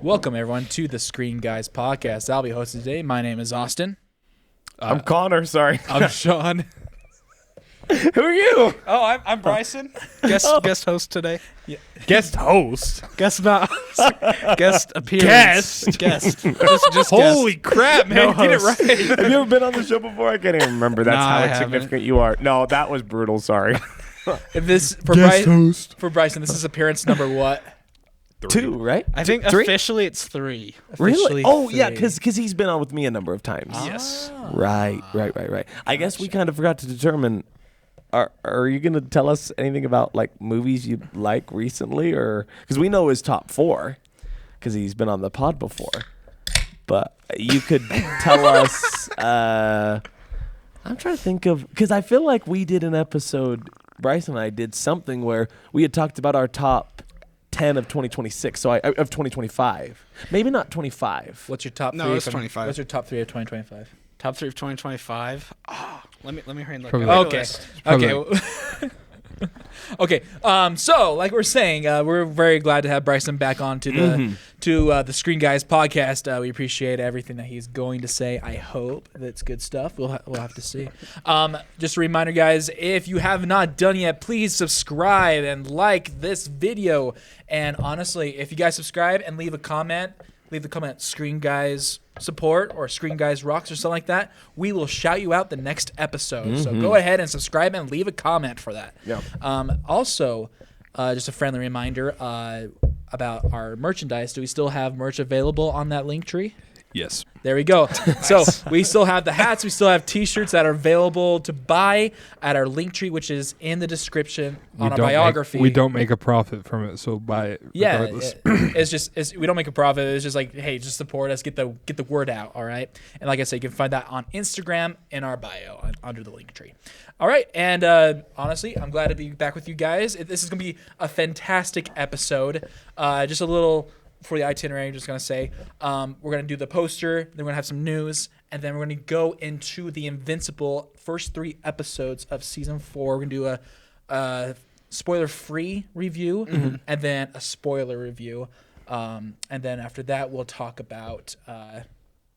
Welcome, everyone, to the Screen Guys podcast. I'll be hosting today. My name is Austin. I'm Connor, sorry. I'm Sean. Who are you? Oh, I'm Bryson. Guest host today. Yeah. Guest host? Guest appearance. Guest. Just Holy crap, man. No Get it host. right. Have you ever been on the show before? I can't even remember. That's No, how I insignificant haven't. you are. No, that was brutal. Sorry. If this for host. for Bryson, this is appearance number what? 2, right? I think 3? officially it's 3. Really? Officially Oh, yeah, 3. because he's been on with me a number of times. Yes. Right. I guess we kind of forgot to determine, are you going to tell us anything about like movies you like recently? Or because we know his top 4 because he's been on the pod before. But you could tell us, I'm trying to think of, because I feel like we did an episode, Bryce and I did something where we had talked about our top 10 of 2026, of 2025. Maybe not 25. What's your top 3? No, it's 25. What's your top 3 of 2025? Top 3 of 2025. Oh, let me hurry and look. Probably- I've got a Okay. list. Okay. Okay. So like we're saying, we're very glad to have Bryson back on to the Screen Guys podcast. We appreciate everything that he's going to say. I hope that's good stuff. We'll have to see. Just a reminder, guys, if you have not done yet, please subscribe and like this video. And honestly, if you guys subscribe and leave the comment Screen Guys support or Screen Guys rocks or something like that, we will shout you out the next episode. So go ahead and subscribe and leave a comment for that. Yeah. Also, just a friendly reminder about our merchandise. Do we still have merch available on that link tree? Yes. There we go. So we still have the hats. We still have T-shirts that are available to buy at our link tree, which is in the description on our biography. We don't make a profit from it, so buy it regardless. It's we don't make a profit. It's just like, hey, just support us, get the word out, all right? And like I said, you can find that on Instagram in our bio under the link tree. All right, and honestly, I'm glad to be back with you guys. This is gonna be a fantastic episode. Just a little. For the itinerary, I'm just going to say, we're going to do the poster, then we're going to have some news, and then we're going to go into the Invincible first 3 episodes of Season 4. We're going to do a spoiler-free review, and then a spoiler review. And then after that, we'll talk about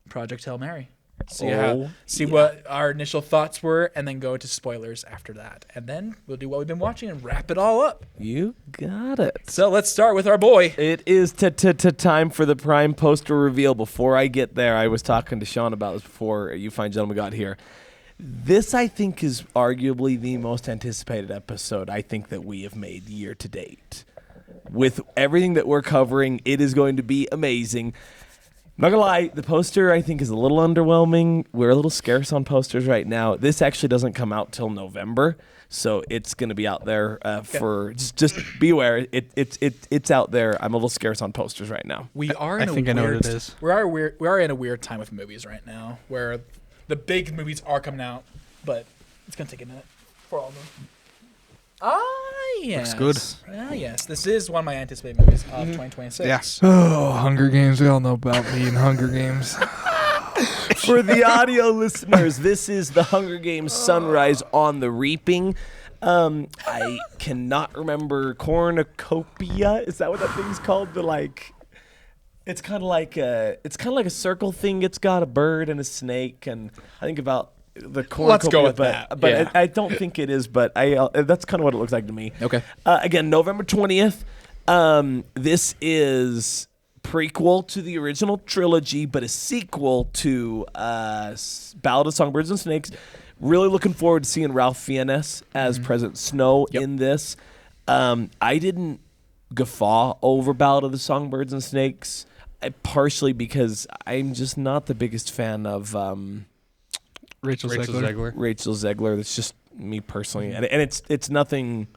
Project Hail Mary. See what our initial thoughts were, and then go to spoilers after that. And then we'll do what we've been watching and wrap it all up. You got it. So let's start with our boy. It is time for the Prime poster reveal. Before I get there, I was talking to Sean about this before you fine gentlemen got here. This, I think, is arguably the most anticipated episode I think that we have made year to date. With everything that we're covering, it is going to be amazing. Not gonna lie, the poster I think is a little underwhelming. We're a little scarce on posters right now. This actually doesn't come out till November, so it's gonna be out there for just beware. It's out there. I'm a little scarce on posters right now. We are I in a think I know what weird, it is. We are in a weird time with movies right now, where the big movies are coming out, but it's gonna take a minute for all of them. Yes. Looks good. Yes. This is one of my anticipated movies of 2026. Yes. Oh, Hunger Games. We all know about me and Hunger Games. For the audio listeners, this is the Hunger Games Sunrise on the Reaping. I cannot remember cornucopia. Is that what that thing's called? It's kind of like a circle thing. It's got a bird and a snake, and I think about the cornucopia. Let's go with that. But Yeah. I don't think it is. But that's kind of what it looks like to me. Okay. Again, November 20th. This is prequel to the original trilogy, but a sequel to Ballad of Songbirds and Snakes. Really looking forward to seeing Ralph Fiennes as President Snow in this. I didn't guffaw over Ballad of the Songbirds and Snakes, partially because I'm just not the biggest fan of Rachel Zegler. Rachel Zegler. That's just me personally, and it's nothing.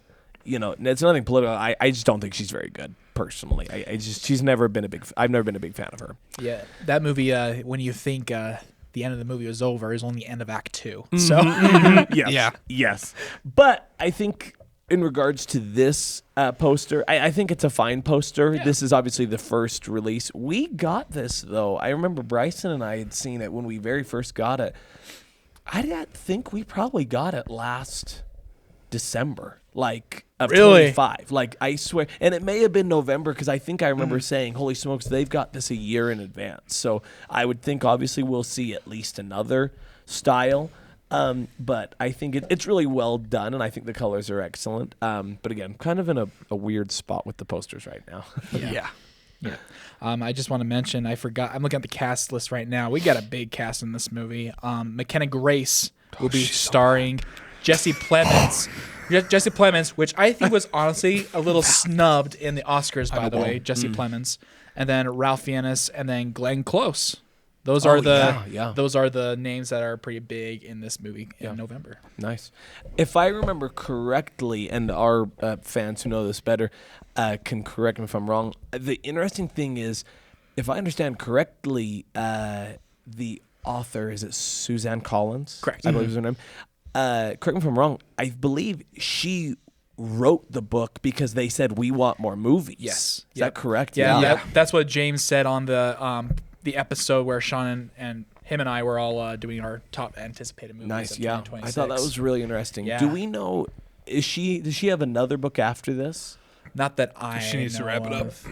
It's nothing political. I just don't think she's very good personally. I've never been a big fan of her. Yeah. That movie, when you think the end of the movie was over, is only the end of Act 2. So Yes. Yeah. Yes. But I think in regards to this poster, I think it's a fine poster. Yeah. This is obviously the first release. We got this, though. I remember Bryson and I had seen it when we very first got it. I think we probably got it last December. Like, of Really? 25. Like, I swear. And it may have been November because I think I remember saying, holy smokes, they've got this a year in advance. So I would think, obviously, we'll see at least another style. But I think it's really well done, and I think the colors are excellent. But again, kind of in a weird spot with the posters right now. Yeah. I just want to mention, I forgot. I'm looking at the cast list right now. We got a big cast in this movie. McKenna Grace will be starring. Jesse Plemons. Jesse Plemons, which I think was honestly a little snubbed in the Oscars, by the way. Jesse Plemons, and then Ralph Fiennes, and then Glenn Close. Those are the names that are pretty big in this movie in November. Nice. If I remember correctly, and our fans who know this better can correct me if I'm wrong, the interesting thing is, if I understand correctly, the author, is it Suzanne Collins? Correct. I believe is her name. Correct me if I'm wrong, I believe she wrote the book because they said, we want more movies. Yes. Is that correct? Yeah. That's what James said on the episode where Sean and him and I were all doing our top anticipated movies. Nice, of yeah. 2026. I thought that was really interesting. Yeah. Do we know, does she have another book after this? Not that I She needs to know wrap it up. of.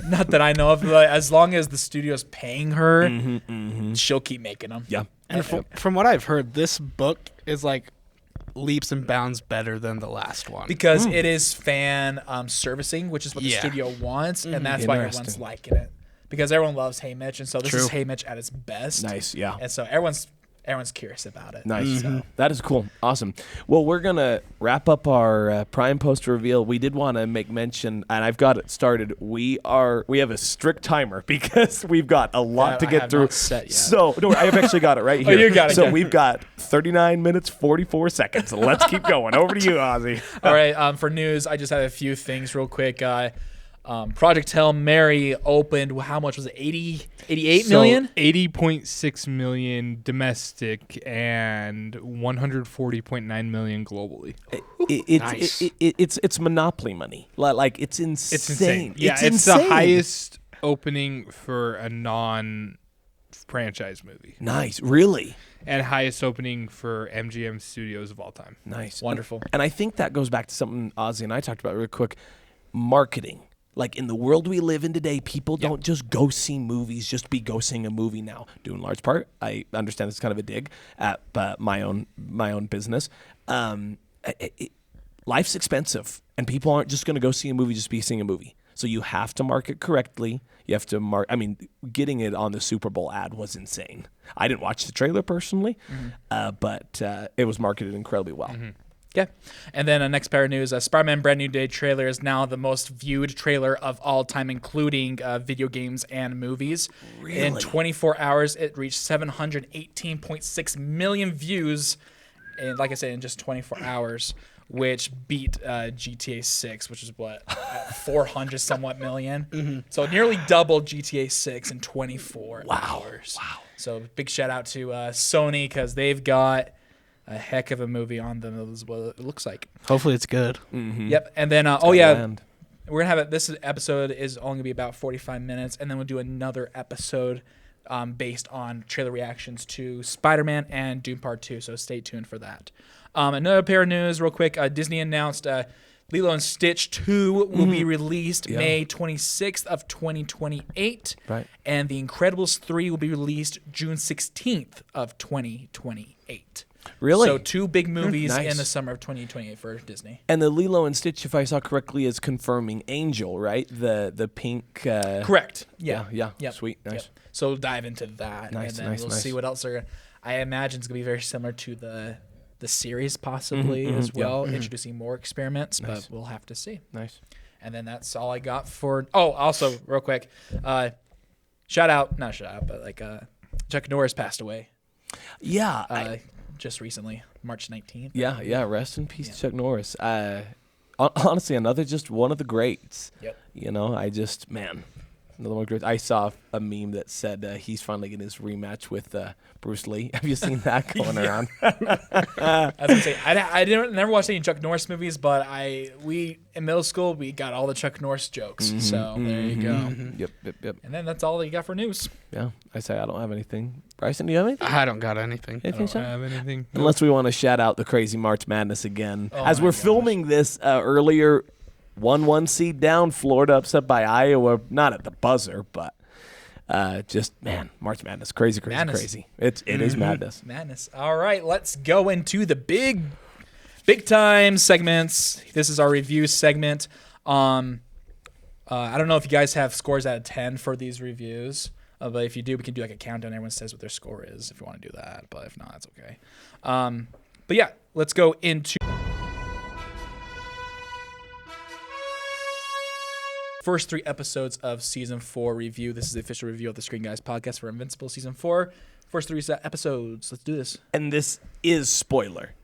Not that I know of. But as long as the studio's paying her, she'll keep making them. Yeah. And from what I've heard, this book is like leaps and bounds better than the last one. Because it is fan servicing, which is what the Yeah. studio wants, and that's why everyone's Interesting. liking it. Because everyone loves Haymitch, and so this is True. Haymitch at its best. Nice, yeah. And so everyone's curious about it. Nice. That is cool. Awesome. Well, we're going to wrap up our Prime poster reveal. We did want to make mention, and I've got it started. We have a strict timer because we've got a lot to I get have through. not set yet. So, no, I've actually got it right here. You got it, So yeah. we've got 39 minutes, 44 seconds. Let's keep going. Over to you, Ozzy. All right. For news, I just have a few things real quick. Project Hail Mary opened. How much was it? 88 million? 80.6 million domestic and 140.9 million globally. It's Monopoly money. Like, it's insane. It's insane. Yeah, it's insane. the highest opening for a non-franchise movie. Nice. Really? And highest opening for MGM Studios of all time. Nice. Wonderful. And I think that goes back to something Ozzy and I talked about real quick. Marketing. Like, in the world we live in today, people don't just go see movies just to be go seeing a movie now. Due in large part, I understand it's kind of a dig at my own business. Life's expensive, and people aren't just going to go see a movie just to be seeing a movie. So you have to market correctly. You have to getting it on the Super Bowl ad was insane. I didn't watch the trailer personally, but it was marketed incredibly well. Yeah. And then next pair of news, Spider-Man Brand New Day trailer is now the most viewed trailer of all time, including video games and movies. Really? In 24 hours, it reached 718.6 million views. And like I said, in just 24 hours, which beat GTA 6, which is what, 400 somewhat million. So nearly double GTA 6 in 24 hours. Wow. So big shout out to Sony, because they've got a heck of a movie on them, is what it looks like. Hopefully it's good. Yep. And then, we're going to have it. This episode is only going to be about 45 minutes, and then we'll do another episode based on trailer reactions to Spider-Man and Doom Part 2, so stay tuned for that. Another pair of news real quick. Disney announced Lilo & Stitch 2 will be released May 26th of 2028. Right. And The Incredibles 3 will be released June 16th of 2028. Really? So 2 big movies Nice. in the summer of 2028 for Disney. And the Lilo and Stitch, if I saw correctly, is confirming Angel, right? The pink. Correct. Yeah. Yep. Sweet. Nice. Yep. So we'll dive into that, Nice, and then nice, we'll nice. see what else are. I imagine it's gonna be very similar to the series, possibly as well, introducing more experiments, but we'll have to see. Nice. And then that's all I got for. Oh, also real quick, not shout out, but like Chuck Norris passed away. Yeah. Just recently, March 19th. Yeah. Rest in peace, Chuck Norris. Honestly, just one of the greats. Yep. You know, another one. Great. I saw a meme that said he's finally getting his rematch with Bruce Lee. Have you seen that going around? I was gonna say I never watched any Chuck Norris movies, but we in middle school we got all the Chuck Norris jokes. So there you go. Yep. And then that's all you got for news. Yeah, I say I don't have anything. Bryson, do you have anything? I don't got anything. Anything, I Sean? don't have anything. Unless we want to shout out the crazy March Madness again. Oh As my we're gosh. filming this earlier, 1-1 seed down, Florida upset by Iowa. Not at the buzzer, but March Madness, crazy. It is madness. Madness. All right, let's go into the big time segments. This is our review segment. I don't know if you guys have scores out of 10 for these reviews, but if you do, we can do like a countdown. Everyone says what their score is if you want to do that, but if not, it's okay. But yeah, let's go into first 3 episodes of season 4 review. This is the official review of the Screen Guys podcast for Invincible season 4. First 3 episodes. Let's do this. And this is spoiler.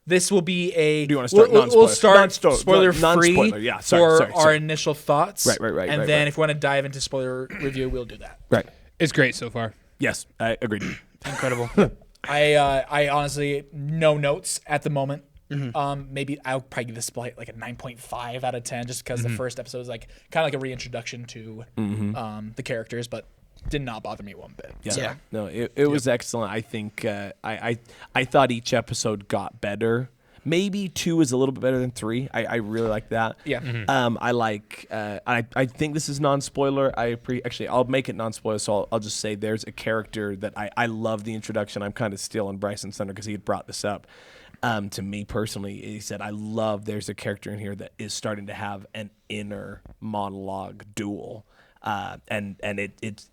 This will be a. Do you want to start non-spoiler? We'll start spoiler-free non-spoiler, yeah. for our initial thoughts. Right. And then if we want to dive into spoiler review, we'll do that. Right. It's great so far. Yes, I agreed. Incredible. I honestly no notes at the moment. Mm-hmm. Maybe I'll probably give this like a 9.5 out of 10 just because the first episode is like kind of like a reintroduction to the characters, but did not bother me one bit. Yeah. Yeah. No, it was excellent. I think I thought each episode got better. Maybe 2 is a little bit better than 3. I really like that. Yeah. I like. I think this is non-spoiler. Actually, I'll make it non-spoiler. So I'll just say there's a character that I love the introduction. I'm kind of stealing Bryson's thunder because he had brought this up. To me personally, he said, I love there's a character in here that is starting to have an inner monologue duel. And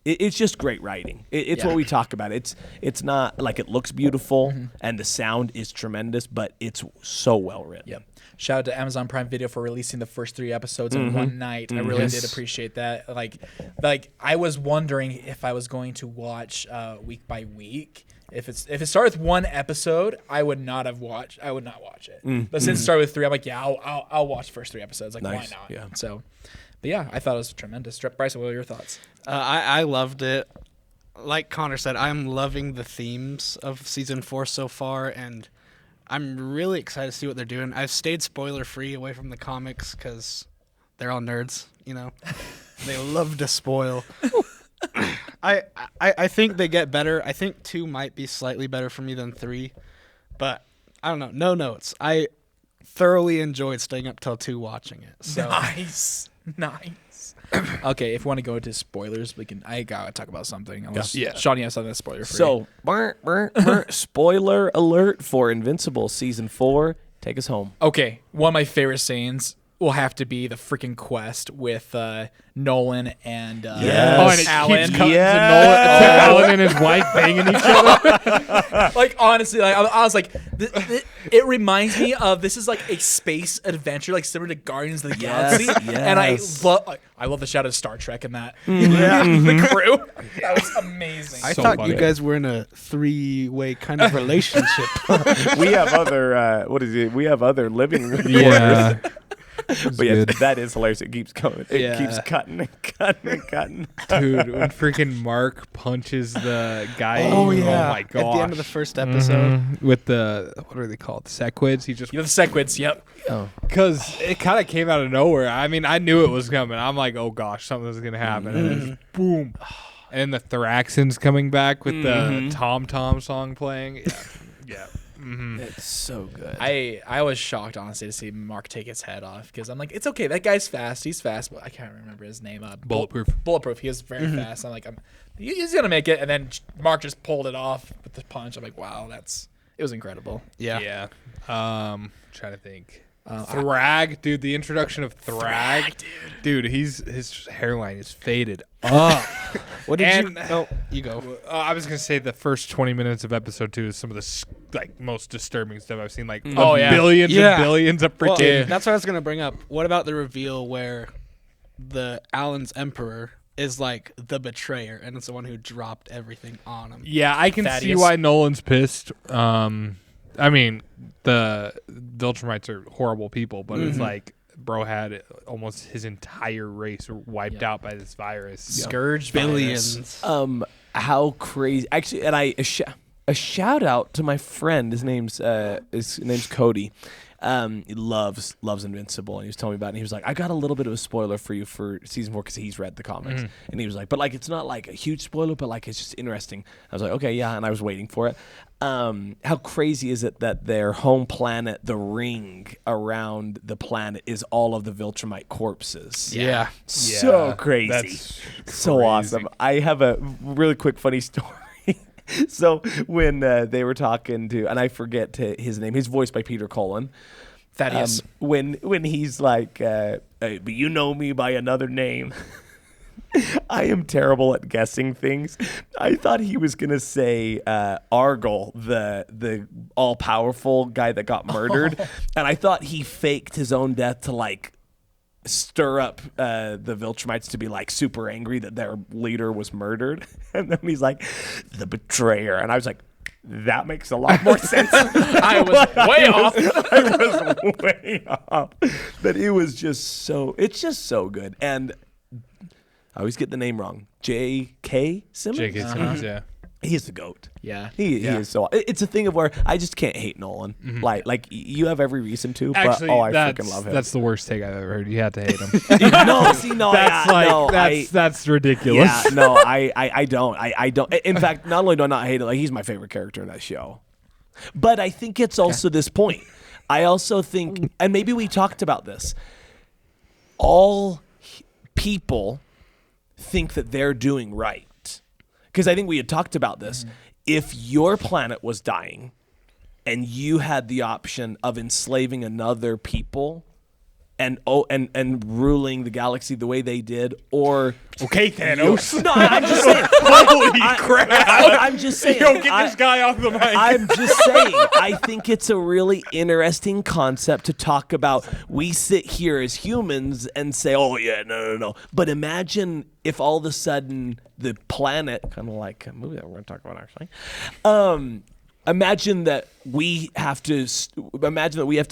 it's just great writing. It's what we talk about. It's not like it looks beautiful and the sound is tremendous, but it's so well written. Yep. Shout out to Amazon Prime Video for releasing the first 3 episodes in one night. I really did appreciate that. Like I was wondering if I was going to watch week by week. If it started with 1 episode, I would not watch it. But since it started with 3, I'm like, yeah, I'll watch the first 3 episodes. Like, Nice. why not? Yeah. So, but yeah, I thought it was tremendous. Bryson, what were your thoughts? I loved it. Like Connor said, I'm loving the themes of season 4 so far, and I'm really excited to see what they're doing. I've stayed spoiler-free away from the comics because they're all nerds, you know. They love to spoil. I think they get better. I think 2 might be slightly better for me than 3, but I don't know. No notes. I thoroughly enjoyed staying up till 2 watching it. So. Nice. Okay, if we want to go into spoilers, I gotta talk about something. Unless Sean, you have something that's spoiler free. So, spoiler alert for Invincible season 4. Take us home. okay, one of my favorite scenes will have to be the freaking quest with Nolan and Yes. Oh, and it Alan. keeps cutting to Alan and his wife banging each other. Like honestly, like I was like, it reminds me of this is like a space adventure, like similar to Guardians of the Galaxy, and I love the shout of Star Trek in that. The crew, that was amazing. I So thought funny. you guys were in a 3-way kind of relationship. We have other we have other living room Yeah. But yeah, that is hilarious. It keeps going. It keeps cutting and cutting and cutting. Dude, when freaking Mark punches the guy. Oh yeah! Oh my gosh. At the end of the first episode. With the, what are they called? Sequids. He just, You know the Sequids, yep. Oh. because it kind of came out of nowhere. I mean, I knew it was coming. I'm like, oh gosh, something's going to happen. And then just boom. And the Thraxons coming back with the Tom Tom song playing. Yeah. It's so good. I was shocked honestly to see Mark take his head off because I'm like, it's okay, that guy's fast. He's fast, but I can't remember his name. Bulletproof. He is very fast. I'm like, he's gonna make it, and then Mark just pulled it off with the punch. I'm like, wow, it was incredible. Yeah. Trying to think. Thrag, dude. The introduction of Thrag, dude. His hairline is faded up. What did you? Oh, you go. I was gonna say the first 20 minutes of episode 2 is some of the most disturbing stuff I've seen. Like billions and billions of Well, freaking. that's what I was gonna bring up. What about the reveal where the Alan's Emperor is like the betrayer and it's the one who dropped everything on him? Yeah, I can see Thaddeus. why Nolan's pissed. I mean, the Viltrumites are horrible people, but it's like bro had almost his entire race wiped out by this virus. Scourge Billions. How crazy! Actually, and a shout out to my friend. His name's Cody. He loves Invincible, and he was telling me about it. And he was like, I got a little bit of a spoiler for you for season 4 because he's read the comics, and he was like, but like it's not like a huge spoiler, but like it's just interesting. I was like, okay, yeah, and I was waiting for it. How crazy is it that their home planet, the ring around the planet, is all of the Viltrumite corpses? Yeah. So crazy, That's so crazy. awesome. I have a really quick funny story. So when they were talking to, and I forget his name, he's voiced by Peter Cullen. Thaddeus. When he's like, hey, but you know me by another name. I am terrible at guessing things. I thought he was gonna say Argyle, the all powerful guy that got murdered, and I thought he faked his own death to like stir up the Viltrumites to be like super angry that their leader was murdered. And then he's like, the betrayer. And I was like, that makes a lot more sense. I was way off. I was way off. But it was just it's just so good. And I always get the name wrong. J.K. Simmons? J.K. Simmons, yeah. He's the GOAT. Yeah. He is so. It's a thing of where I just can't hate Nolan. Like you have every reason to, Actually, but I that's, freaking love him. that's the worst take I've ever heard. You had to hate him. That's ridiculous. Yeah, no, I don't. I don't. In fact, not only do I not hate it, like he's my favorite character in that show. But I think it's also this point. I also think, and maybe we talked about this. All people think that they're doing right. Because I think we had talked about this. If your planet was dying and you had the option of enslaving another people and ruling the galaxy the way they did, or Okay, Thanos. no, I'm just saying. Holy crap. I'm just saying. Yo, get this guy off the mic. I'm just saying, I think it's a really interesting concept to talk about. We sit here as humans and say, oh, yeah, no. But imagine if all of a sudden the planet, kind of like a movie that we're going to talk about actually, imagine that we have to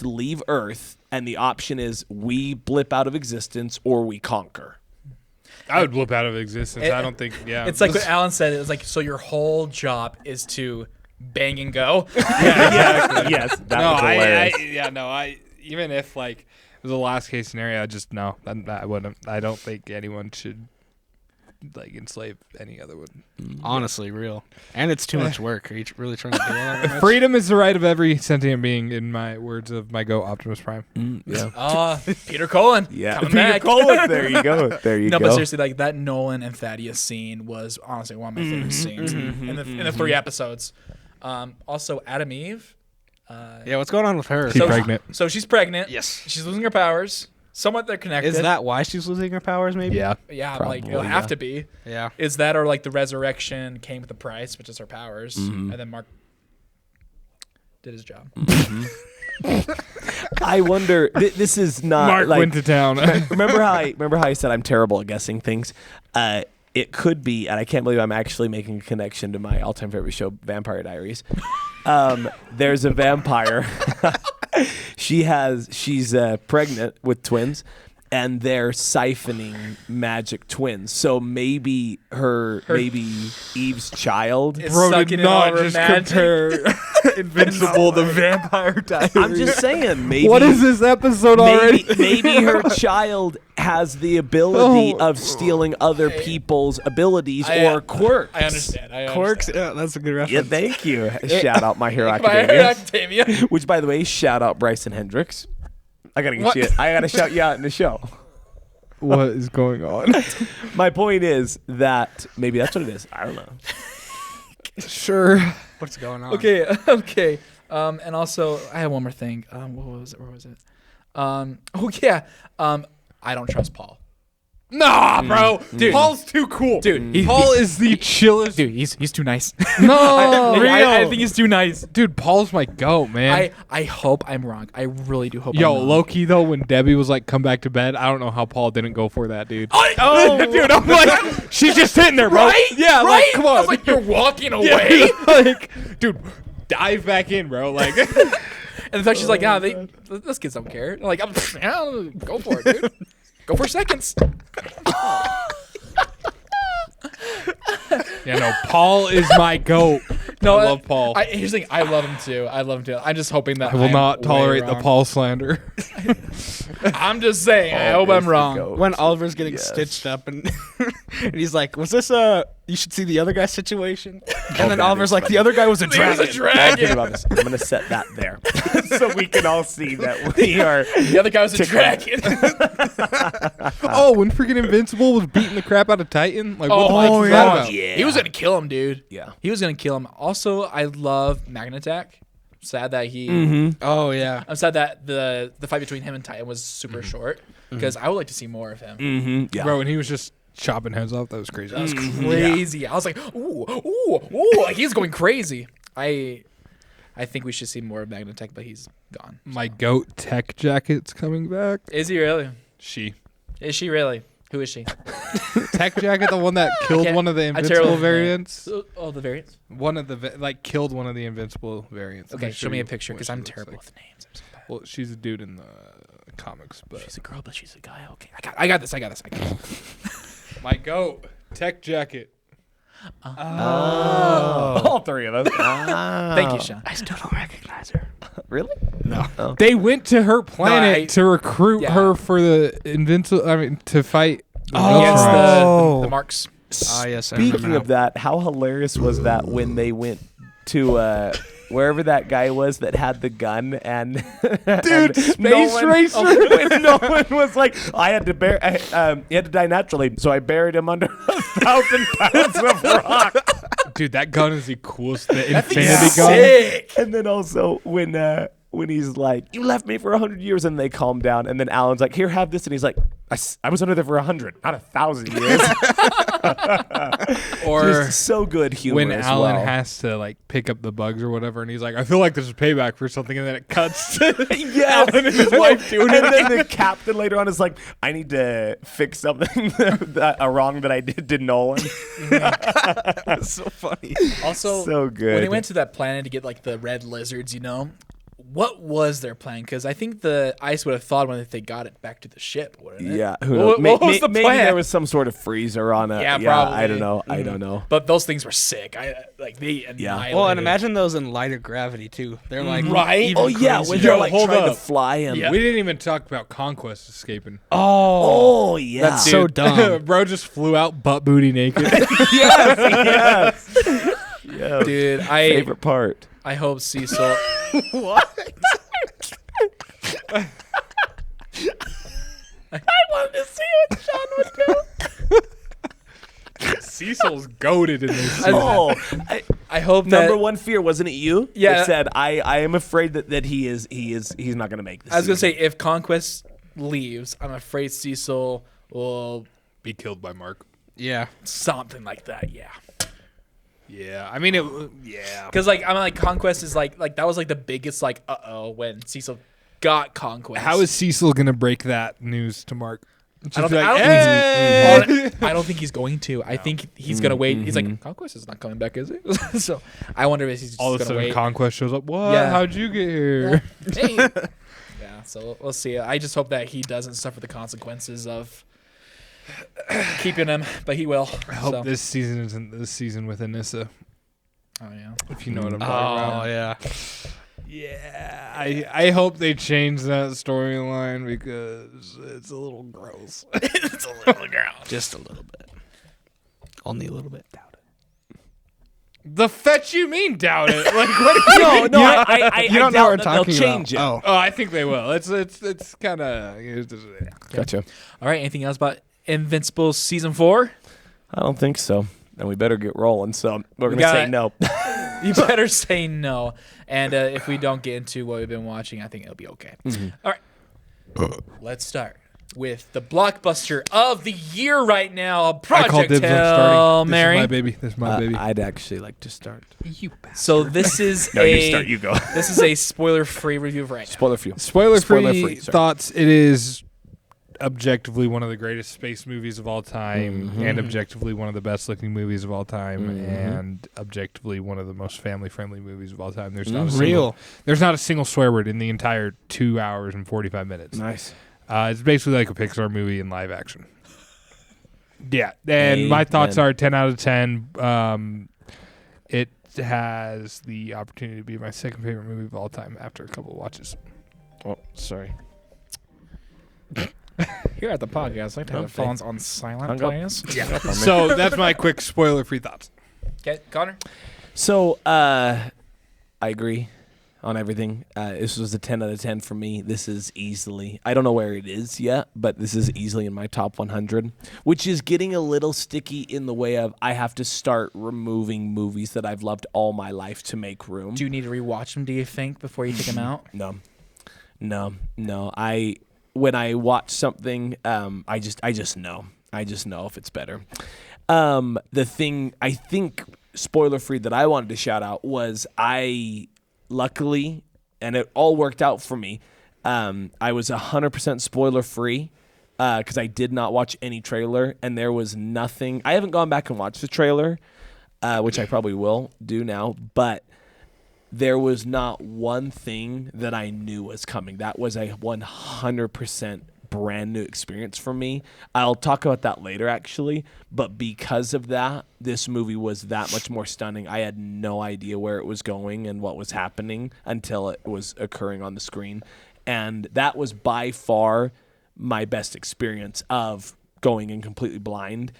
leave Earth and the option is we blip out of existence or we conquer. I would blip out of existence. I don't think, yeah. It's like what Alan said. It's like, so your whole job is to bang and go. Yeah, yes, that was hilarious. Even if like it was a last case scenario, I wouldn't. I don't think anyone should like enslave any other one. Honestly, real. And it's too much work. Are you really trying to do all that much? Freedom is the right of every sentient being, in my words of my goat Optimus Prime. Yeah. Peter Cullen. Yeah. Coming Peter back. Cullen. There you go. There you No, go. but seriously, like that Nolan and Thaddeus scene was honestly one of my favorite scenes in the 3 episodes. Also, Adam Eve. Yeah, what's going on with her? She's pregnant. So she's pregnant. Yes. She's losing her powers. Somewhat they're connected. Is that why she's losing her powers, maybe? Yeah. Yeah, Probably, like it'll have to be. Yeah. Is that or like the resurrection came with a price, which is her powers, and then Mark did his job. I wonder. This is not Mark like. went to town. remember how I said I'm terrible at guessing things. It could be, and I can't believe I'm actually making a connection to my all-time favorite show, Vampire Diaries. There's a vampire. She's pregnant with twins, and they're siphoning magic twins. So maybe maybe Eve's child. It's Bro, sucking did in all not her just magic. compare Invincible to Vampire Diaries. I'm just saying, maybe. What is this episode already? Maybe her child has the ability of stealing other people's abilities or quirks. I understand. Quirks? Yeah, that's a good Yeah, reference. thank you. Shout out My Hero My Academia. Academia. Which, by the way, shout out Bryson Hendricks. I gotta shout you out in the show. What is going on? My point is that maybe that's what it is. I don't know. Sure. What's going on? Okay. And also, I have one more thing. What was it? Where was it? I don't trust Paul. Nah, bro. Dude. Paul's too cool. Dude, Paul is the chillest. Dude, he's too nice. No, I think he's too nice. Dude, Paul's my goat, man. I hope I'm wrong. I really do hope Yo, I'm wrong. low-key, though, when Debbie was like, come back to bed, I don't know how Paul didn't go for that, dude. Oh, Dude, I'm like, she's just sitting there, bro. right? Yeah, right? like, come on. I was like, you're walking away? like, dude, dive back in, bro. Like, And the fact she's like, "Nah, those kids don't care." I'm like, yeah, go for it, dude. Go for seconds. Yeah, no, Paul is my goat. No, I love Paul. Here's the thing. I love him too. I'm just hoping that I will I'm not way tolerate the wrong. Paul slander. I'm just saying. I hope I'm wrong. When Oliver's getting stitched up and and he's like, "Was this you should see the other guy's situation?" And then that Oliver's is like, funny. "The other guy was a He was dragon." a dragon. Think about this. I'm gonna set that there, so we can all see that we are. The other guy was a dragon. Oh, when freaking Invincible was beating the crap out of Titan? Like, what the Oh, fuck was yeah. that about? Yeah. He was gonna kill him, dude. Yeah. He was gonna kill him. Also, I love Magnatack. Sad that he. Oh yeah. I'm sad that the fight between him and Titan was super short because I would like to see more of him. Mm-hmm. Yeah. Bro, when he was just chopping heads off, that was crazy. That was crazy. I was like, ooh, like he's going crazy. I think we should see more of Magnatech, but he's gone. My goat tech jacket's coming back. Is he really? She. Is she really? Who is she? Tech jacket, the one that killed can't- one of the I'm Invincible terrible. variants. Oh, the variants. One of the killed one of the Invincible variants. Okay, Let show me you a picture what because she I'm looks terrible like. with names. I'm so bad. Well, she's a dude in the comics, but She's a girl, but she's a guy. Okay, I got this. my goat tech jacket. All three of us. Thank you, Sean. I still don't recognize her. Really? No. They went to her planet I- to recruit yeah. her for the Invincible. I mean, to fight. The Against Viltrumites. the marks. Ah, yes. I remember Speaking now. of that, how hilarious was that when they went to wherever that guy was that had the gun and Dude, and Space Racer? When Nolan was like, I had to he had to die naturally, so I buried him under 1,000 pounds of rock. Dude, that gun is the coolest. The That thing's Infinity gun. sick. And then also when he's like, you left me for 100 years, and they calm down, and then Alan's like, here, have this, and he's like, I was under there for 100, not 1,000 years. Or Just so good humor when as Alan well. has to like pick up the bugs or whatever, and he's like, I feel like this is payback for something, and then it cuts. Yeah, Alan and his wife doing and it. then the captain later on is like, I need to fix something a wrong that I did to Nolan. That's so funny. Also, So good. when they went to that planet to get like the red lizards, what was their plan? Because I think the ice would have thawed when they got it back to the ship, wouldn't it? Yeah, who What- knows? what was the Maybe plan? there was some sort of freezer on it. Yeah, probably. I don't know. I don't know. But those things were sick. They annihilated. Well, and imagine those in lighter gravity too. They're like Right? even Oh yeah, crazier. when they're Yo, like hold trying to up. fly him. Yeah. We didn't even talk about Conquest escaping. Oh yeah. That's so dumb. Bro just flew out butt booty naked. yes. Yeah. dude, Favorite part. I hope Cecil. Cecil's goated in this. Season. Oh, I hope that. number one fear, wasn't it you? Yeah. That said, I am afraid that he's not gonna make this. I was gonna say if Conquest leaves, I'm afraid Cecil will Be killed by Mark. Yeah. something like that. Yeah. Yeah, I mean it. Yeah, Because I'm like Conquest is like that was like the biggest when Cecil got Conquest. how is Cecil gonna break that news to Mark? I don't, Just be I, like, don't "Hey!" think, I don't think he's going to. I think he's gonna wait. He's like Conquest is not coming back, is it? So I wonder if he's just All of a gonna sudden, wait. Conquest shows up. What? Yeah. How'd you get here? Hey. Yeah. So we'll see. I just hope that he doesn't suffer the consequences of keeping him, but he will. I hope So. this season isn't this season with Anissa. Oh yeah. If you know what I'm Oh talking about. yeah. Yeah, I hope they change that storyline because it's a little gross. It's a little girl. Just a little bit. Only a little bit. Doubt it. The fetch you mean doubt it? Like what? no, I You don't know doubt what we're that they'll talking change about. it. Oh. Oh, I think they will. It's kind of. Gotcha. All right. Anything else about Invincible season 4? I don't think so. And we better get rolling. So we're We gonna say gotta- no. You better say no. And if we don't get into what we've been watching, I think it'll be okay. All right. Let's start with the blockbuster of the year right now, I call Project dibs on Hail starting. Mary. This is my baby. This is my baby. I'd actually like to start. You bastard. So this is No, you start. You go. this is a spoiler-free review of right now. Spoiler free. Spoiler free Spoiler-free, sorry. thoughts. It is objectively one of the greatest space movies of all time, and objectively one of the best looking movies of all time, and objectively one of the most family friendly movies of all time. There's not a single swear word in the entire 2 hours and 45 minutes. Nice. It's basically like a Pixar movie in live action. Yeah, and my thoughts are 10 out of 10. It has the opportunity to be my second favorite movie of all time after a couple of watches. Oh, sorry. Here at the podcast, I like to have the phones on silent, please. Yeah. So that's my quick spoiler-free thoughts. Okay, Connor? So, I agree on everything. This was a 10 out of 10 for me. This is easily, I don't know where it is yet, but this is easily in my top 100, which is getting a little sticky in the way of I have to start removing movies that I've loved all my life to make room. Do you need to rewatch them, do you think, before you take them out? No. When I watch something, I just know. I just know if it's better. The thing I think spoiler free that I wanted to shout out was luckily, and it all worked out for me. I was 100% spoiler free because I did not watch any trailer, and there was nothing. I haven't gone back and watched the trailer, which I probably will do now, but there was not one thing that I knew was coming. That was a 100% brand new experience for me. I'll talk about that later, actually. But because of that, this movie was that much more stunning. I had no idea where it was going and what was happening until it was occurring on the screen. And that was by far my best experience of going in completely blind.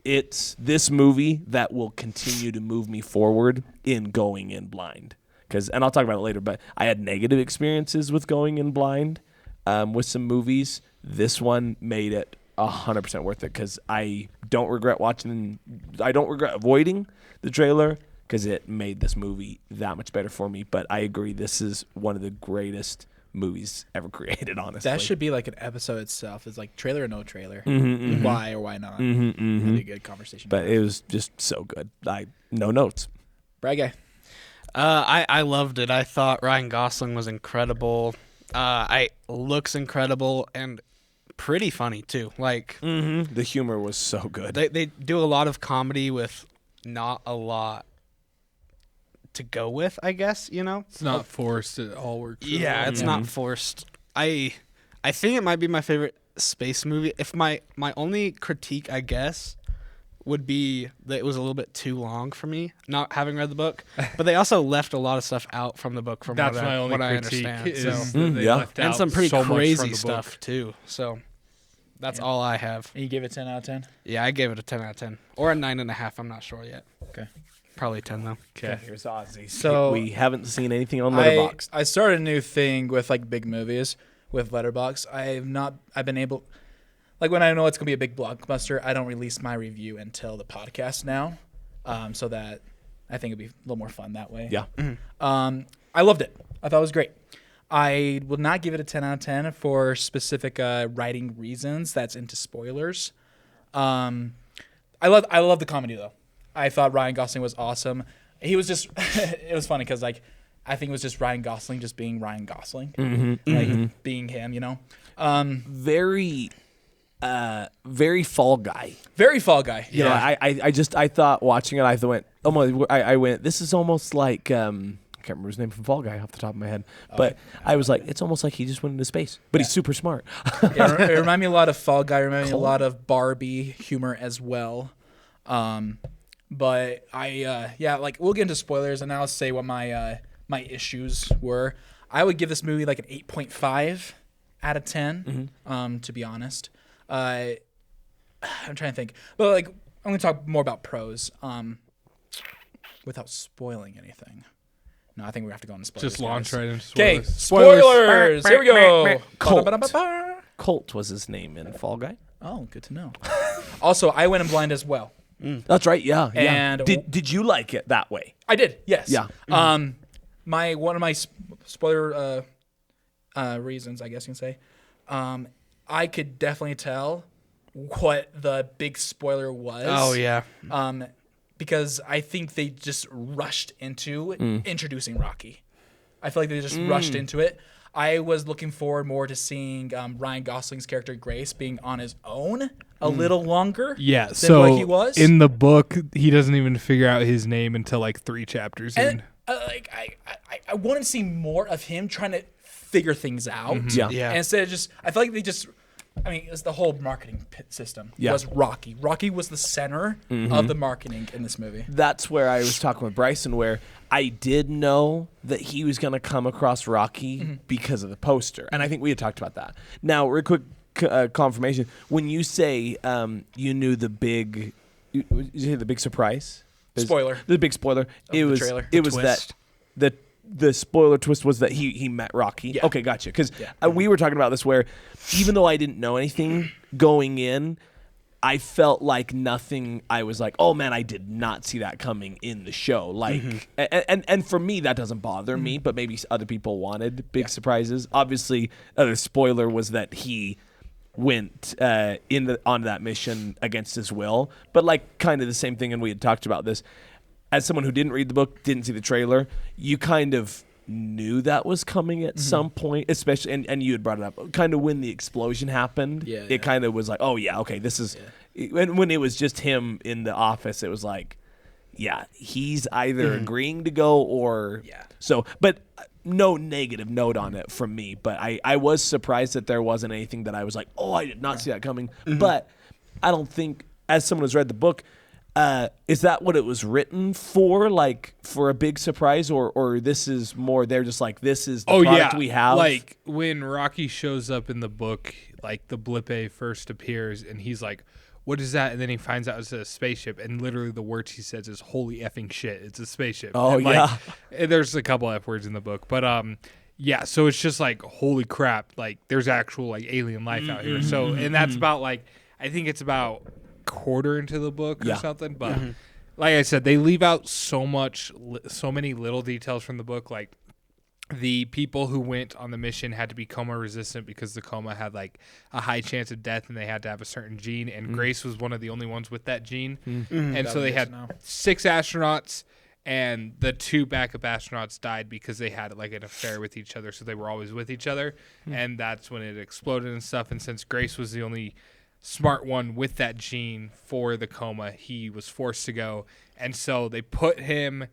It's this movie that will continue to move me forward in going in blind. And I'll talk about it later, but I had negative experiences with going in blind with some movies. This one made it 100% worth it because I don't regret avoiding the trailer because it made this movie that much better for me. But I agree, this is one of the greatest movies ever created, honestly. That should be like an episode itself. It's like trailer or no trailer. Why or why not? That'd be a good conversation. But it was just so good. No notes. Brad guy. I loved it. I thought Ryan Gosling was incredible. Looks incredible and pretty funny too. Like the humor was so good. They do a lot of comedy with not a lot to go with, I guess, you know? It's not forced. It all works. Yeah, it's not forced. I think it might be my favorite space movie. If my only critique, I guess, would be that it was a little bit too long for me, not having read the book. But they also left a lot of stuff out from the book from That's what my only I critique understand. is So. that they left And out some pretty so much from crazy the stuff, book. too. So that's all I have. And you give it 10 out of 10? Yeah, I gave it a 10 out of 10. Or a 9.5. I'm not sure yet. Okay. Probably 10, though. Okay, here's Ozzy. So we haven't seen anything on Letterboxd. I started a new thing with like big movies with Letterboxd. I've been able, like when I know it's gonna be a big blockbuster, I don't release my review until the podcast now, so that I think it'd be a little more fun that way. Yeah. I loved it. I thought it was great. I will not give it a 10 out of 10 for specific writing reasons. That's into spoilers. I love the comedy though. I thought Ryan Gosling was awesome. He was just, it was funny because like, I think it was just Ryan Gosling just being Ryan Gosling, being him, you know? Very Fall Guy. Very Fall Guy. You know, I thought watching it, I went, this is almost like, I can't remember his name from Fall Guy off the top of my head, but I was like, it's almost like he just went into space, but he's super smart. It reminded me a lot of Fall Guy, reminded me a lot of Barbie humor as well. But like we'll get into spoilers and I'll say what my issues were. I would give this movie like an 8.5 out of 10, to be honest. I'm trying to think. But like I'm going to talk more about pros without spoiling anything. No, I think we have to go into spoilers. Just launch guys. right into Okay, spoilers. spoilers. Here we go. Colt was his name in Fall Guy. Oh, good to know. Also, I went in blind as well. That's right. Yeah. And did you like it that way? I did. Yes. Yeah. One of my spoiler reasons, I guess you can say, I could definitely tell what the big spoiler was. Oh, yeah. Because I think they just rushed into introducing Rocky. I feel like they just rushed into it. I was looking forward more to seeing Ryan Gosling's character Grace being on his own a little longer. Yeah, than so what he was in the book, he doesn't even figure out his name until like 3 chapters in. And I want to see more of him trying to figure things out. Yeah. Yeah. And instead of just, I feel like they just, I mean, it's the whole marketing system was Rocky. Rocky was the center of the marketing in this movie. That's where I was talking with Bryson, where I did know that he was going to come across Rocky because of the poster. And I think we had talked about that. Now, real quick confirmation. When you say you knew the big, you say the big surprise? Spoiler. The big spoiler. It was trailer. It The was that the spoiler twist was that he met Rocky. Yeah. Okay, gotcha. Because we were talking about this where even though I didn't know anything going in, I felt like nothing. I was like, oh man, I did not see that coming in the show. Like, and for me that doesn't bother me, but maybe other people wanted big surprises. Obviously, the spoiler was that he went on that mission against his will, but like kind of the same thing. And we had talked about this. As someone who didn't read the book, didn't see the trailer, you kind of knew that was coming at some point, especially, and you had brought it up, kind of when the explosion happened. It kind of was like, oh yeah, okay, this is. And when it was just him in the office, it was like, yeah, he's either agreeing to go or so. But no negative note on it from me. But I was surprised that there wasn't anything that I was like, oh, I did not see that coming. But I don't think, as someone who's read the book, is that what it was written for? Like for a big surprise, or this is more? They're just like, this is the product we have. Like when Rocky shows up in the book, like the Blippe first appears, and he's like, "What is that?" And then he finds out it's a spaceship, and literally the words he says is "Holy effing shit!" It's a spaceship. Oh, and yeah. There's a couple F words in the book, but yeah. So it's just like, holy crap! Like there's actual like alien life out here. So and that's about like, I think it's about quarter into the book or something, but like I said, they leave out so many little details from the book. Like the people who went on the mission had to be coma resistant because the coma had like a high chance of death, and they had to have a certain gene, and Grace was one of the only ones with that gene. And so they had 6 astronauts, and the 2 backup astronauts died because they had like an affair with each other, so they were always with each other, and that's when it exploded and stuff. And since Grace was the only smart one with that gene for the coma, he was forced to go, and so they put him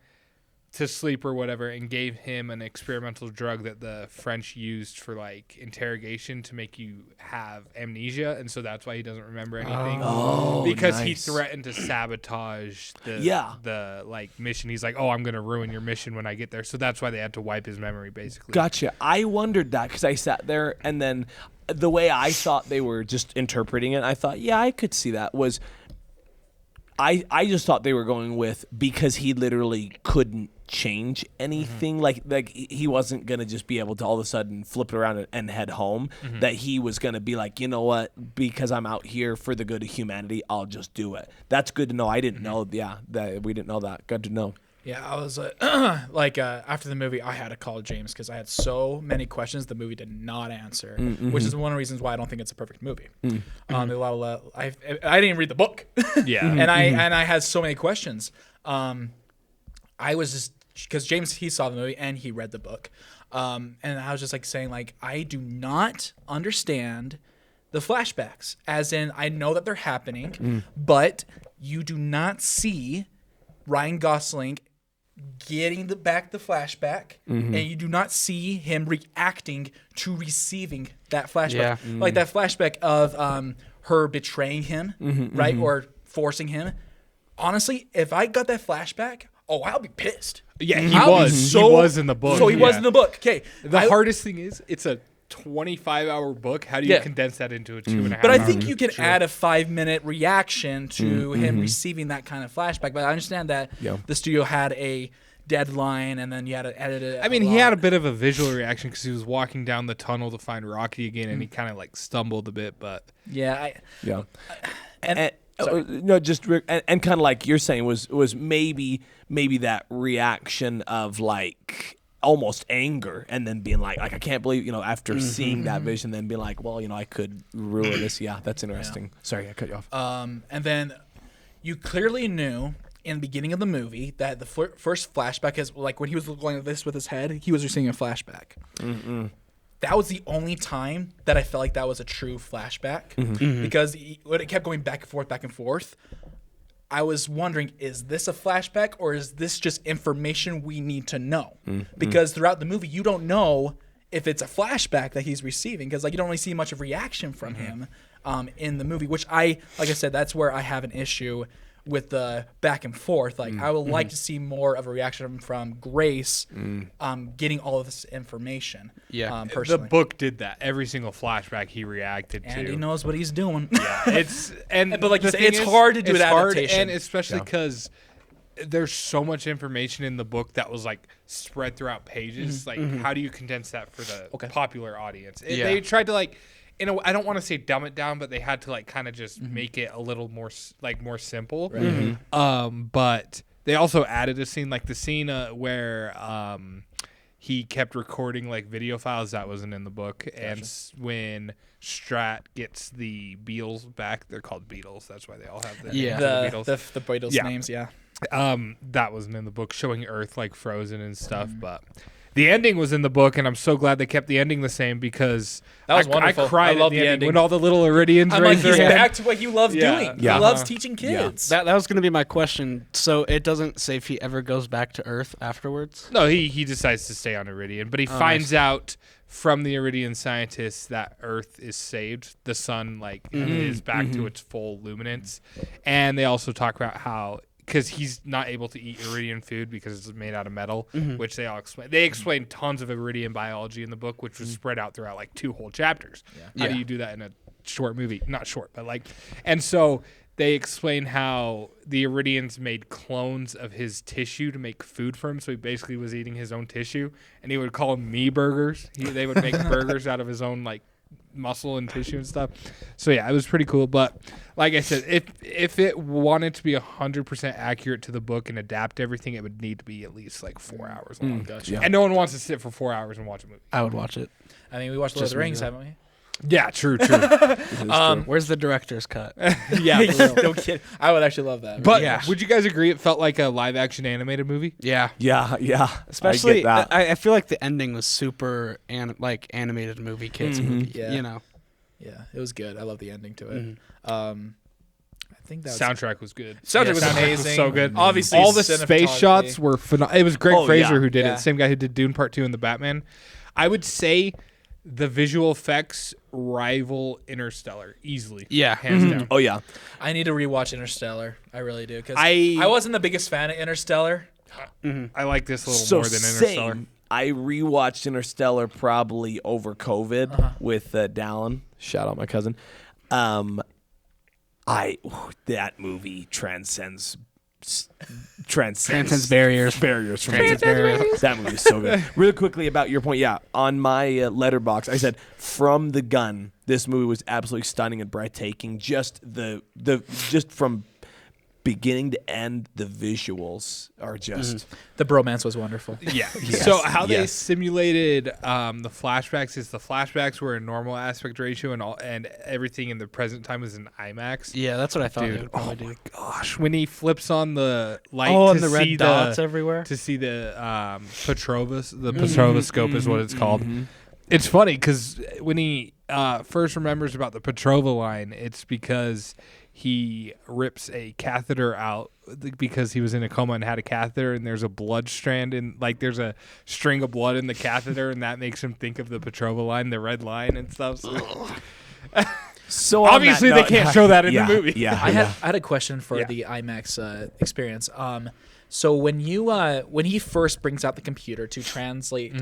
to sleep or whatever and gave him an experimental drug that the French used for like interrogation to make you have amnesia, and so that's why he doesn't remember anything. Because he threatened to sabotage the like mission. He's like, oh, I'm gonna ruin your mission when I get there, so that's why they had to wipe his memory basically. Gotcha. I wondered that because I sat there, and then the way I thought they were just interpreting it, I thought, yeah, I could see that was I just thought they were going with because he literally couldn't change anything. Like he wasn't going to just be able to all of a sudden flip it around and head home. That he was going to be like, you know what, because I'm out here for the good of humanity, I'll just do it. That's good to know. I didn't know. Yeah, that we didn't know that. Good to know. Yeah, I was like after the movie, I had to call James because I had so many questions the movie did not answer, which is one of the reasons why I don't think it's a perfect movie. I didn't read the book, and I had so many questions. I was just because James, he saw the movie and he read the book, and I was just like saying like, I do not understand the flashbacks, as in I know that they're happening, but you do not see Ryan Gosling getting back the flashback, and you do not see him reacting to receiving that flashback. Like that flashback of her betraying him, right? Or forcing him. Honestly, if I got that flashback, I'll be pissed. Yeah, he was in the book. So he was in the book. Okay. The hardest thing is it's a 25-hour book. How do you condense that into a 2.5 But I think you can add a 5-minute reaction to him receiving that kind of flashback. But I understand that the studio had a deadline, and then you had to edit it. I mean, he had a bit of a visual reaction because he was walking down the tunnel to find Rocky again, and he kind of like stumbled a bit. But No, just and kind of like you're saying was maybe that reaction of like almost anger, and then being like I can't believe, after seeing that vision, then being like, well, I could ruin this. Yeah, that's interesting. Sorry, I cut you off. And then you clearly knew in the beginning of the movie that the first flashback is like when he was going like this with his head, he was receiving a flashback. that was the only time that I felt like that was a true flashback because when it kept going back and forth, I was wondering, is this a flashback or is this just information we need to know? Because throughout the movie, you don't know if it's a flashback that he's receiving because like you don't really see much of reaction from him in the movie, which like I said, that's where I have an issue with the back and forth. Like I would like to see more of a reaction from Grace getting all of this information. Yeah. Personally. The book did that. Every single flashback he reacted And to. he knows what he's doing. Yeah, but like you the say, it's hard to do it's an hard, adaptation. and especially because there's so much information in the book that was like spread throughout pages. Like, how do you condense that for the popular audience? They tried to like, I don't want to say dumb it down, but they had to like kind of just make it a little more more simple. Right. But they also added a scene, like the scene where he kept recording like video files that wasn't in the book, and when Strat gets the beetles back, they're called beetles. That's why they all have the beetles. The Beatles names, that wasn't in the book, showing Earth like frozen and stuff, but the ending was in the book, and I'm so glad they kept the ending the same because that was wonderful. I cried I love at the ending when all the little Iridians I'm raised like, their he's hand. back to what he loves doing. Yeah. He loves teaching kids. That was going to be my question. So it doesn't say if he ever goes back to Earth afterwards? No, he decides to stay on Iridian, but he finds out from the Iridian scientists that Earth is saved. The sun is back to its full luminance, and they also talk about how, because he's not able to eat Iridian food because it's made out of metal, which they all explain. They explain tons of Iridian biology in the book, which was spread out throughout like 2 whole chapters. How do you do that in a short movie? Not short, but like, and so they explain how the Iridians made clones of his tissue to make food for him. So he basically was eating his own tissue, and he would call them me burgers. They would make burgers out of his own like muscle and tissue and stuff. So yeah, it was pretty cool. But like I said, if it wanted to be 100% accurate to the book and adapt everything, it would need to be at least like 4 hours long. Gotcha. And no one wants to sit for 4 hours and watch a movie. I would watch it. I mean, we watched Lord of the Rings, haven't we? Yeah, true. Where's the director's cut? Yeah, no kidding. I would actually love that. But would you guys agree it felt like a live action animated movie? Yeah. I Especially, get that. I feel like the ending was super animated movie, kids movie. Yeah. You know. Yeah, it was good. I love the ending to it. I think that was Soundtrack was good. Soundtrack was amazing. Was so good. Obviously, all the space shots were phenomenal. It was Greg Fraser who did Yeah. it, same guy who did Dune Part 2 and the Batman. I would say the visual effects rival Interstellar easily. Yeah. Hands down. Oh yeah. I need to rewatch Interstellar. I really do because I wasn't the biggest fan of Interstellar. I like this a little more than Interstellar. Same. I rewatched Interstellar probably over COVID with Dallin. Shout out my cousin. That movie transcends barriers. That movie is so good. Really quickly about your point, on my letterbox, I said from the gun, this movie was absolutely stunning and breathtaking. Just just from beginning to end, the visuals are just The bromance was wonderful. Yeah. So how they simulated the flashbacks is the flashbacks were a normal aspect ratio and everything in the present time was in IMAX. Yeah, that's what I thought they Dude, would probably do. Gosh, when he flips on the light And to the red see dots everywhere. to see the Petrovoscope is what it's called. It's funny because when he first remembers about the Petrova line, it's because he rips a catheter out because he was in a coma and had a catheter, and there's a blood strand in, like there's a string of blood in the catheter, and that makes him think of the Petrova line, the red line and stuff. so. Obviously, they can't show that in the movie. Yeah, I had a question for the IMAX experience. So when he first brings out the computer to translate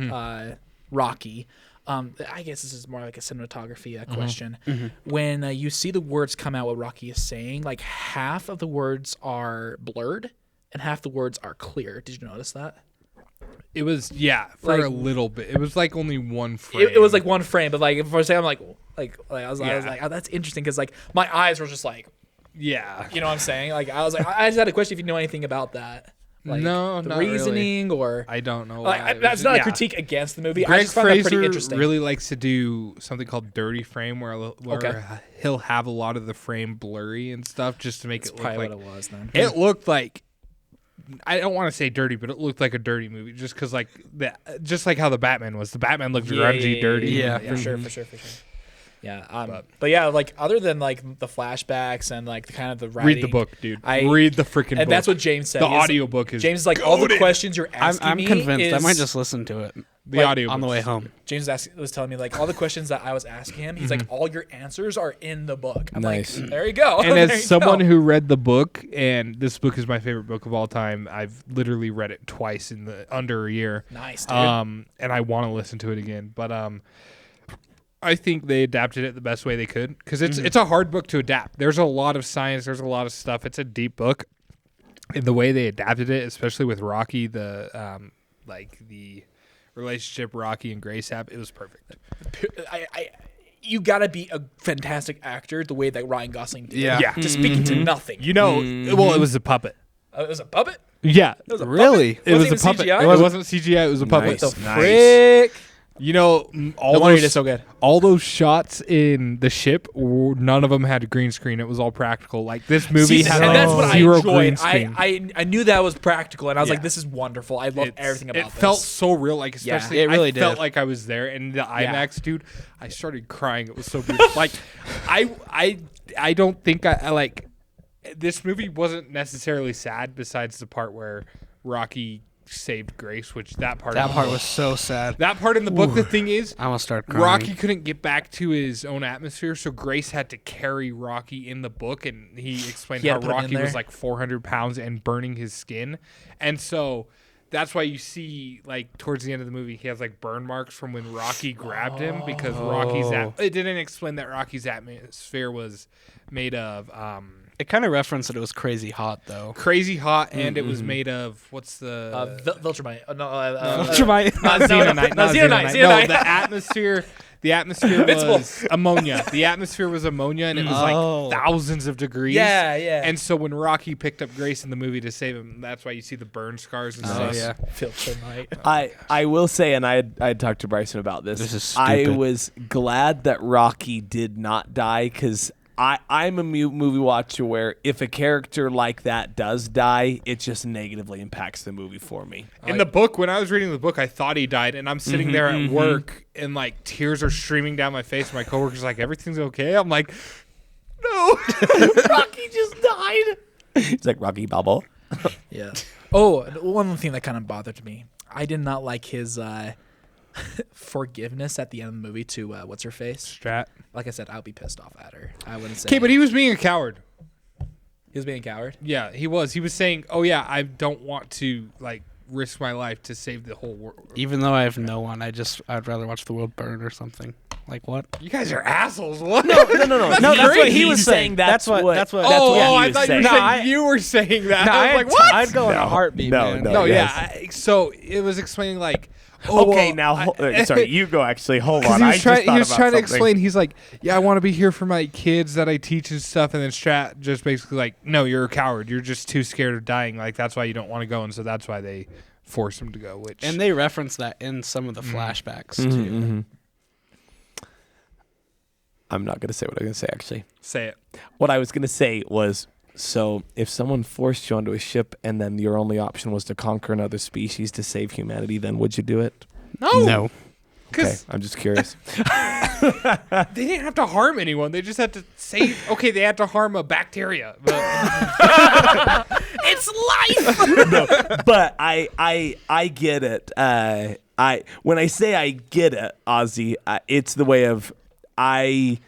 Rocky, I guess this is more like a cinematography question. When you see the words come out what Rocky is saying, like half of the words are blurred and half the words are clear. Did you notice that? It was for Like- a little bit. It was like only one frame. It was like one frame, but like for a second, I'm like I was like, oh, that's interesting because like my eyes were just like, you know what I'm saying? Like I was like, I just had a question if you know anything about that. Like, No, the not really. reaning or I don't know. like, why. It was that's just- not a yeah. critique against the movie. I Greg just found that pretty Fraser interesting. really likes to do something called dirty frame, where he'll have a lot of the frame blurry and stuff just to make That's it look probably like what it was then. it looked like I don't want to say dirty, but it looked like a dirty movie just because just like how the Batman was. The Batman looked grungy, dirty. Yeah. For sure. Yeah, but yeah, like other than like the flashbacks and like the kind of the writing, Read the book, dude. Read the freaking book. And that's what James said. The audiobook is James is like, all the questions you're I'm asking me convinced. is, I might just listen to it the audio on the way home. James was telling me like all the questions that I was asking him. He's like, all your answers are in the book. I'm Nice. like, there you go. And There you as someone go. who read the book, and this book is my favorite book of all time, I've literally read it twice in under a year. Nice, dude. And I want to listen to it again, but I think they adapted it the best way they could because it's a hard book to adapt. There's a lot of science. There's a lot of stuff. It's a deep book, and the way they adapted it, especially with Rocky, the relationship Rocky and Grace have, it was perfect. You gotta be a fantastic actor the way that Ryan Gosling did. Yeah. To speak into nothing. You know, well, it was a puppet. It was a puppet. Yeah, It was a Really? puppet? it was a Wasn't puppet. even CGI? It wasn't CGI. It was a puppet. Nice. The Nice. frick? You know, all No wonder he those did so good. all those shots in the ship, none of them had green screen. It was all practical. Like this movie See, had and like that's what I zero green enjoyed. screen. I knew that was practical, and I was Yeah. like, "This is wonderful." I love everything about it. this. Felt so real, like especially it really I felt did. like I was there. And the IMAX, dude, I started crying. It was so beautiful. Like, I don't think I like this movie wasn't necessarily sad. Besides the part where Rocky saved Grace, which that part was so sad. that part in the book. The thing is, I almost started crying. Rocky couldn't get back to his own atmosphere, so Grace had to carry Rocky in the book, and he explained He had how to put him in Rocky was there. like 400 pounds and burning his skin, and so that's why you see like towards the end of the movie he has like burn marks from when Rocky grabbed him because it didn't explain that Rocky's atmosphere was made of It kind of referenced that it was crazy hot, though. crazy hot, and it was made of what's the Viltrumite. Viltrumite. not xenonite, not xenonite. No, the atmosphere. The atmosphere Invincible. was ammonia. The atmosphere was ammonia, and it was like thousands of degrees. Yeah, yeah. And so when Rocky picked up Grace in the movie to save him, that's why you see the burn scars and stuff. yeah. Viltrumite. I will say, and I had talked to Bryson about this. This is I stupid. was glad that Rocky did not die because I'm a movie watcher where if a character like that does die, it just negatively impacts the movie for me. In the book, when I was reading the book, I thought he died, and I'm sitting there at work, and like tears are streaming down my face. My coworker's like, "Everything's okay." I'm like, "No, Rocky just died. It's like Rocky Balboa. Yeah. Oh, one thing that kind of bothered me. I did not like his forgiveness at the end of the movie to what's her face. Strat." Like I said, I'll be pissed off at her. I wouldn't say. Okay, but he was being a coward. he was being a coward. Yeah, he was. He was saying, "Oh yeah, I don't want to like risk my life to save the whole world." Even though I have no one, I'd rather watch the world burn or something. Like what? You guys are assholes. What? No, that's what he was saying. That's what he he I was thought saying. you were saying that. No, I was like, what? I'd go in a heartbeat, man. No, yes. yeah. So it was explaining like, Okay, now sorry, you go. Actually, hold on. He I was, trying, just thought he was about trying to something. explain. He's like, yeah, I want to be here for my kids that I teach and stuff. And then Strat just basically like, no, you're a coward. You're just too scared of dying. Like that's why you don't want to go. And so that's why they force him to go. Which And they reference that in some of the flashbacks too. Mm-hmm. I'm not gonna say what I was gonna say. Actually, say it. what I was gonna say was, so if someone forced you onto a ship and then your only option was to conquer another species to save humanity, then would you do it? No. Okay, Because I'm just curious. they didn't have to harm anyone. They just had to save. Okay, they had to harm a bacteria. But It's life. But I get it. When I say I get it, Ozzy, it's the way of I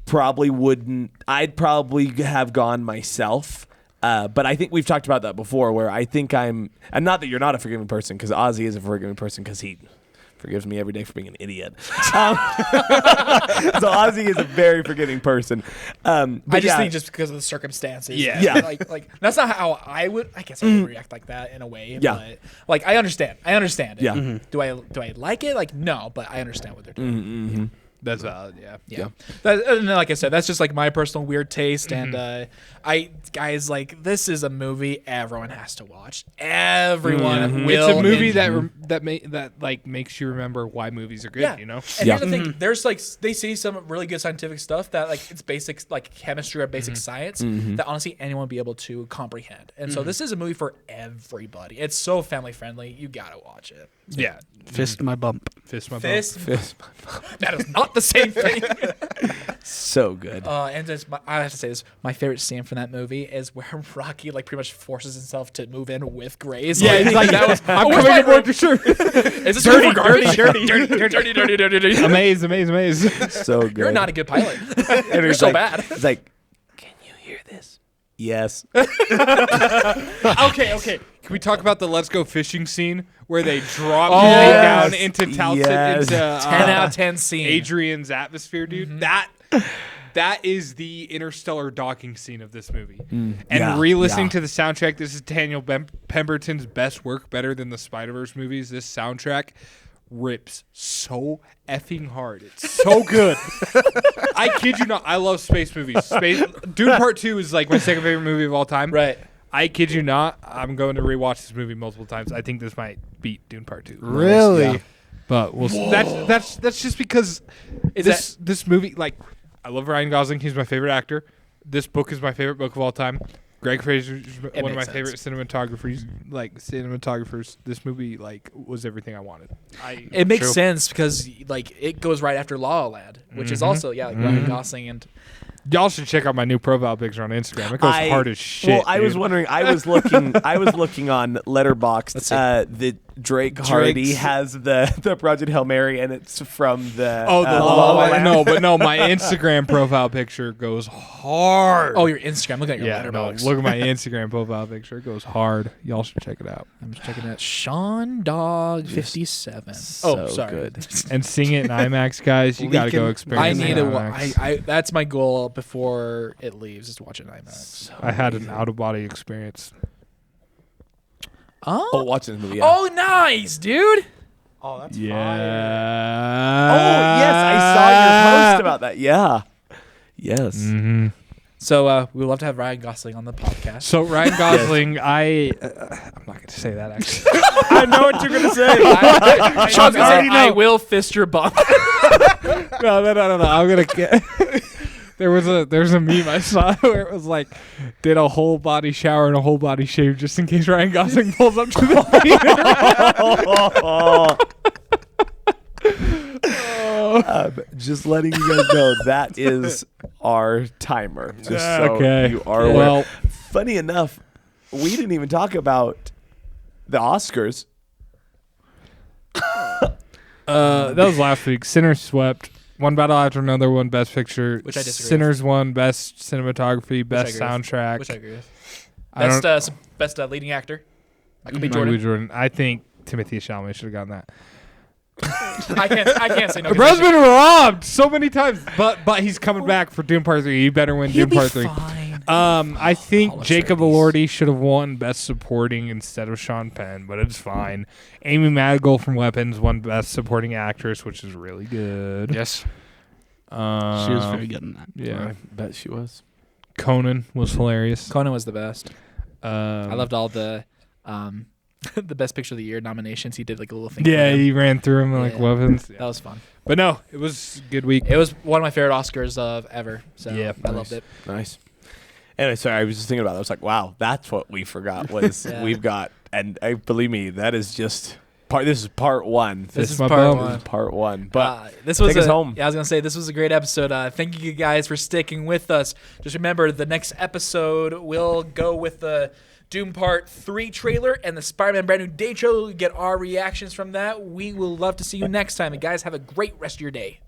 probably wouldn't. I'd probably have gone myself. But I think we've talked about that before, where I think and not that you're not a forgiving person, because Ozzy is a forgiving person because he forgives me every day for being an idiot. So Ozzy is a very forgiving person. But I just yeah. think just because of the circumstances. Yeah. Yeah. Like that's not how I would. I guess I would react like that in a way. Yeah. But like I understand. I understand it. Yeah. Do I like it? Like no, but I understand what they're doing. That's valid. Yeah. Yeah. And like I said, that's just like my personal weird taste. And guys, like, this is a movie everyone has to watch. Everyone will. It's a movie enjoy. that makes you remember why movies are good. Yeah. You know. And here's the thing: there's like they see some really good scientific stuff that like it's basic like chemistry or basic science that honestly anyone would be able to comprehend. And so this is a movie for everybody. It's so family friendly. You gotta watch it. Yeah. Fist my bump. Fist my bump. Fist. That is not the same thing. So good. And I have to say this: my favorite scene from that movie is where Rocky like pretty much forces himself to move in with Grace. Yeah, he's like, that was. I'm coming aboard for sure. Is this dirty? Amaze. So good. You're not a good pilot. And You're it's so like, bad. It's like, can you hear this? Yes. Okay. Can we talk about the Let's Go Fishing scene where they drop yes. down into Yes. into 10 out of 10 scene. Adrian's atmosphere, dude? That is the interstellar docking scene of this movie. And re-listening to the soundtrack, this is Daniel Pemberton's best work, better than the Spider-Verse movies. This soundtrack rips so effing hard. It's so good. I kid you not. I love space movies. Dune Part 2 is like my second favorite movie of all time. Right. I kid you not. I'm going to rewatch this movie multiple times. I think this might beat Dune Part 2. Really? Yeah. But we'll see. That's just because this movie, like, I love Ryan Gosling. He's my favorite actor. This book is my favorite book of all time. Greg Fraser is one of my makes favorite cinematographers. This movie, like, was everything I wanted. It makes sense because like it goes right after La La Land, which is also like Ryan Gosling and. Y'all should check out my new profile picture on Instagram. It goes hard as shit. Well, I was dude. wondering. I was looking on Letterboxd. The Drake Hardy has the Project Hail Mary, and it's from the Oh, the La La Land. No, my Instagram profile picture goes hard. Oh, your Instagram. Look at your Letterboxd. Letterboxd. Look at my Instagram profile picture. It goes hard. Y'all should check it out. I'm just checking out Sean Dog 57. So sorry. good. And sing it in IMAX, guys. You got to go I I experience it need in to. IMAX. That's my goal before it leaves is to watch it in IMAX. I had an out-of-body experience. Oh, watching this movie. Yeah. Oh, nice, dude. Oh, that's Yeah. Oh, yes, I saw your post about that. Yeah. Yes. Mm-hmm. So we would love to have Ryan Gosling on the podcast. So Ryan Gosling, I'm not going to say that actually. I know what you're gonna say. Sean's gonna say, I will fist your bum. No. I'm gonna get. There's a meme I saw where it was like, did a whole body shower and a whole body shave just in case Ryan Gosling pulls up to the theater. Just letting you guys know that is our timer. Just so Okay. you are aware. Well, Funny enough, we didn't even talk about the Oscars. that was last week. Sinners swept. One battle after another. One best picture. Which I disagree Sinners won best cinematography, best Which I agree with. soundtrack. Which I agree with. I don't- Best leading actor. Michael B. Michael B. Jordan. Jordan. I think Timothée Chalamet should have gotten that. I can't say no. Bro's been robbed so many times, but he's coming back for Doom Part 3. He better win He'll Doom be Part 3. fine. I think All Jacob absurdities. Elordi should have won Best Supporting instead of Sean Penn, but it's fine. Amy Madrigal from Weapons won Best Supporting Actress, which is really good. Yes. She was very good in that. Yeah. I bet she was. Conan was hilarious. Conan was the best. I Um, loved all the the best picture of the year nominations. He did like a little thing. Yeah, for them. he ran through them like Yeah. weapons. That was fun. But no, it was a good week. It was one of my favorite Oscars of ever. So Yeah, I loved it. Nice. Anyway, sorry, I was just thinking about it. I was like, wow, that's what we forgot was Yeah. we've got, and believe me, that is just part. This is part one. This is my part bum. one. This is part one. But this was take us home. Yeah, I was gonna say this was a great episode. Thank you guys for sticking with us. Just remember, the next episode will go with the Doom Part 3 trailer and the Spider-Man Brand New Day trailer. We'll get our reactions from that. We will love to see you next time. And guys, have a great rest of your day.